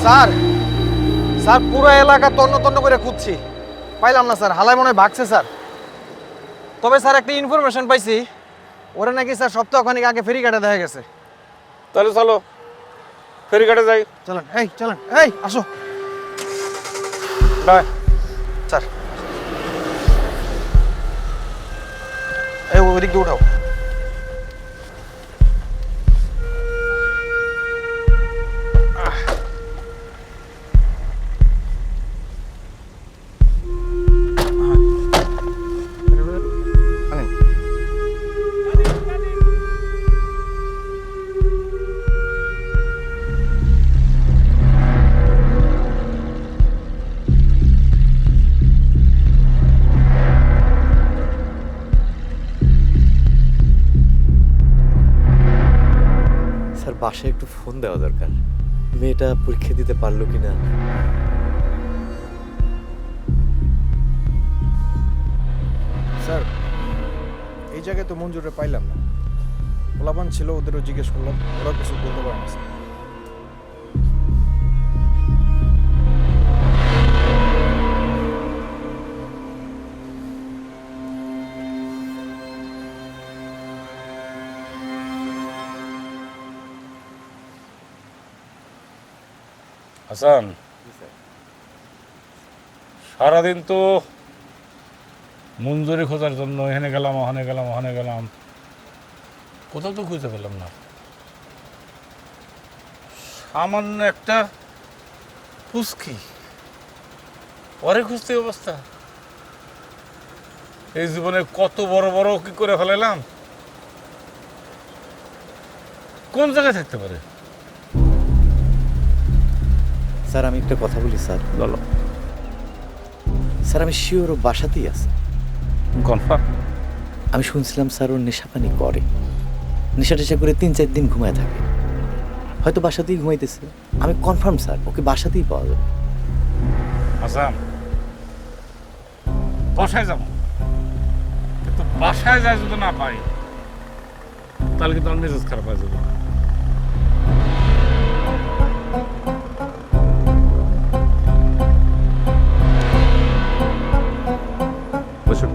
Sir sir পুরো এলাকা তন্ন তন্ন করে খুঁজছি, পাইলাম না স্যার। হালাই মনে হয় ভাগছে স্যার। তবে স্যার একটা ইনফরমেশন পাইছি, ওরা নাকি স্যার সপ্তাহখানিক আগে ফেরিঘাটে দেখা গেছে। তাহলে চলো ফেরিঘাটে যাই। চলেন চলেন, আসো বাই। স্যার। ওই দিক দিয়ে উঠাও। আনেন। স্যার বাসায় একটু ফোন দেওয়া দরকার, মেয়েটা পরীক্ষা দিতে পারলো কিনা। স্যার এই জায়গায় তো মঞ্জুরে পাইলাম না। পোলাপান ছিল, ওদেরও জিজ্ঞেস করলাম, ওরা কিছু বলতে পারে না স্যার। হাসান, সারাদিন তো মঞ্জুরি খোঁজার জন্য এখানে গেলাম ওখানে গেলাম ওখানে গেলাম, কোথাও তো খুঁজে পেলাম না। সামান্য একটা ফুসকি পরে খুঁজতে অবস্থা। এই জীবনে কত বড় বড় কি করে ফেলাম, কোন জায়গায় থাকতে পারে? স্যার আমি একটা কথা বলি স্যার। বলো। স্যার আমি শিওর ও বাসাতেই আছে। কনফার্ম? আমি শুনছিলাম স্যার ওর নেশাপানি করে, নেশা টেশা করে 3-4 দিন ঘুমায় থাকে, হয়তো বাসাতেই ঘুমাইতেছে। আমি কনফার্ম স্যার ওকে বাসাতেই পাওয়া যাবে। হাসান, বাসায় যাবো, কিন্তু বাসায় যায় যদি না পাই তাহলে কিন্তু আমার মেজাজ খারাপ হয়ে যাবে। বসুন।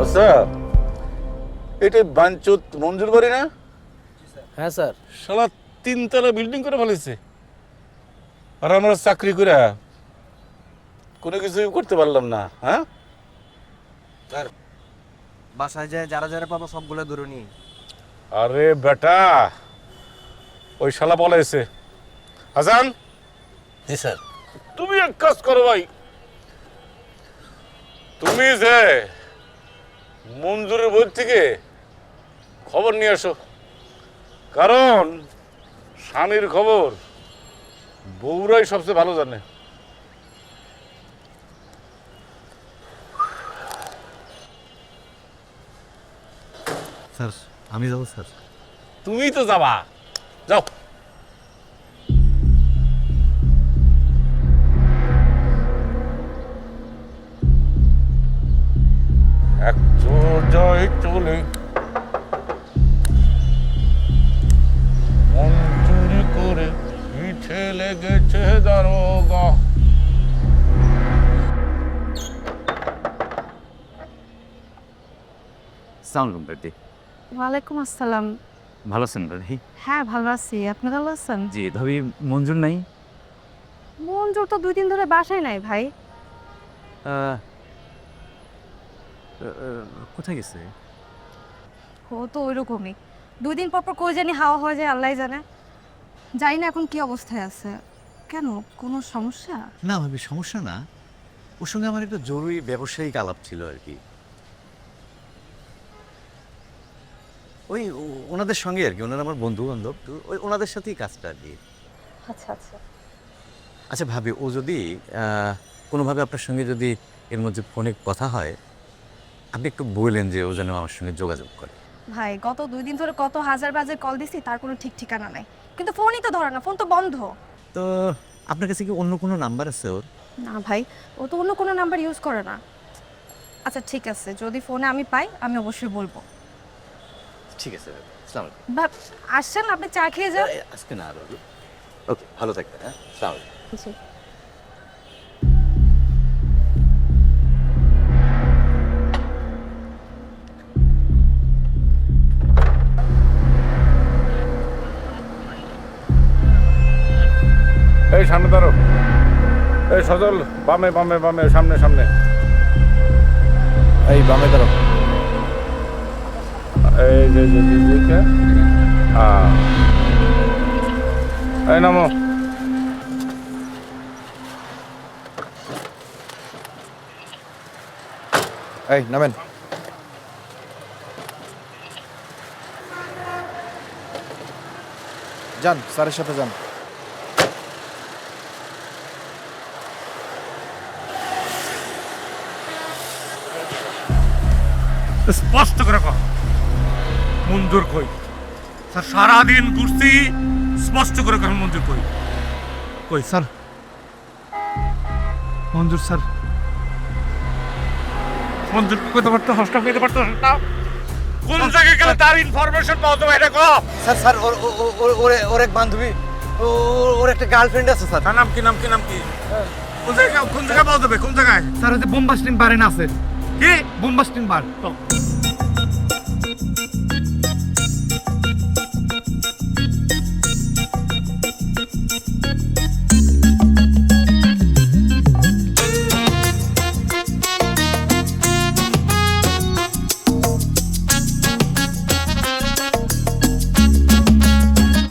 আচ্ছা, এটা বাঞ্চুত মঞ্জুর বাড়ি না? হ্যাঁ স্যার। শালা 3 তলা বিল্ডিং করে ফেলেছে, আর আমরা চাকরি করে কোনো কিছু করতে পারলাম না। হ্যাঁ স্যার বাসায় যায় যারা যারা পাবো সবগুলো ধরে নিই। আরে বেটা, ওই শালা বলেছে। হাসান, জি স্যার। তুমি এক কাজ করো ভাই, তুমি যে মঞ্জুরের বই থেকে খবর নিয়ে আসো, কারণ স্বামীর খবর বউরাই সবচেয়ে ভালো জানে। স্যার আমি যাবো স্যার। তুমি তো যাবা, যাও। এক জয় চলে মঞ্জুরি করে পিঠে লেগেছে দারোগা। সালাম বেটি। ওয়ালাইকুম আসসালাম। ভালো আছেন বেটি? হ্যাঁ ভালো আছি, আপনি ভালো আছেন? জি ভাবি, মঞ্জুর নাই? মঞ্জুর তো 2 দিন ধরে বাসায় নাই ভাই। কোথায় গেছে? ও তো ওইরকমই, 2 দিন পর পর কই জানি হাওয়া হয়ে যায়, আল্লাহই জানে। জানি না এখন কি অবস্থায় আছে। কেন, কোনো সমস্যা? না ভাবি সমস্যা না, ওর সঙ্গে আমার একটা জরুরি ব্যবসায়িক আলাপ ছিল আর কি। ওই ওনাদের সঙ্গে আর কি, ওনারা আমার বন্ধু বান্ধব, তো ওই ওনাদের সাথেই কাজটা আর কি। আচ্ছা আচ্ছা। আচ্ছা ভাবি, ও যদি কোনোভাবে আপনার সঙ্গে যদি এর মধ্যে ফোনে কথা হয়, আপনি একটু বললেন যে ও যেন আমার সঙ্গে যোগাযোগ করে। ভাই গত 2 দিন ধরে কত হাজার বাজার কল দিছি, তার কোনো ঠিক ঠিকানা নাই, কিন্তু ফোনই তো ধরে না, ফোন তো বন্ধ। তো আপনার কাছে কি অন্য কোনো নাম্বার আছে ওর? না ভাই, ও তো অন্য কোনো নাম্বার ইউজ করে না। আচ্ছা ঠিক আছে, যদি ফোনে আমি পাই আমি অবশ্যই বলবো। ঠিক আছে আসসালামু আলাইকুম। বা আসছেন আপনি চা খেয়ে যান। আজকে না আরো ওকে ভালো থাকবেন হ্যাঁ আসসালামু আলাইকুম। জি। এই সামনে দাঁড়ো, এই সজল বামে বামে বামে, সামনে সামনে। এই বামে দাঁড়াও। এই যে যে যে যে কে? এই নামো। এই নামেন। যান স্যারের সাথে যান। স্পষ্ট করে কর মঞ্জুর কই? স্যার সারাদিন ঘুরছি, স্পষ্ট করে কর মঞ্জুর কই? কই স্যার? মঞ্জুর স্যার, মঞ্জুর কইতে পারতো, হস্টা কইতে পারতো না? কোন জায়গায় গেলে তার ইনফরমেশন পাওয়া যাবে এটা কো? স্যার স্যার ওর এক বান্ধবী, ওর একটা গার্লফ্রেন্ড আছে স্যার। তার নাম কি, নাম কি, নাম কি? কোন জায়গায় পাওয়া যাবে? কোন জায়গায়? স্যার হচ্ছে বোম্বাস্টিন বারে না আছে কি বোম্বাস্টিন বার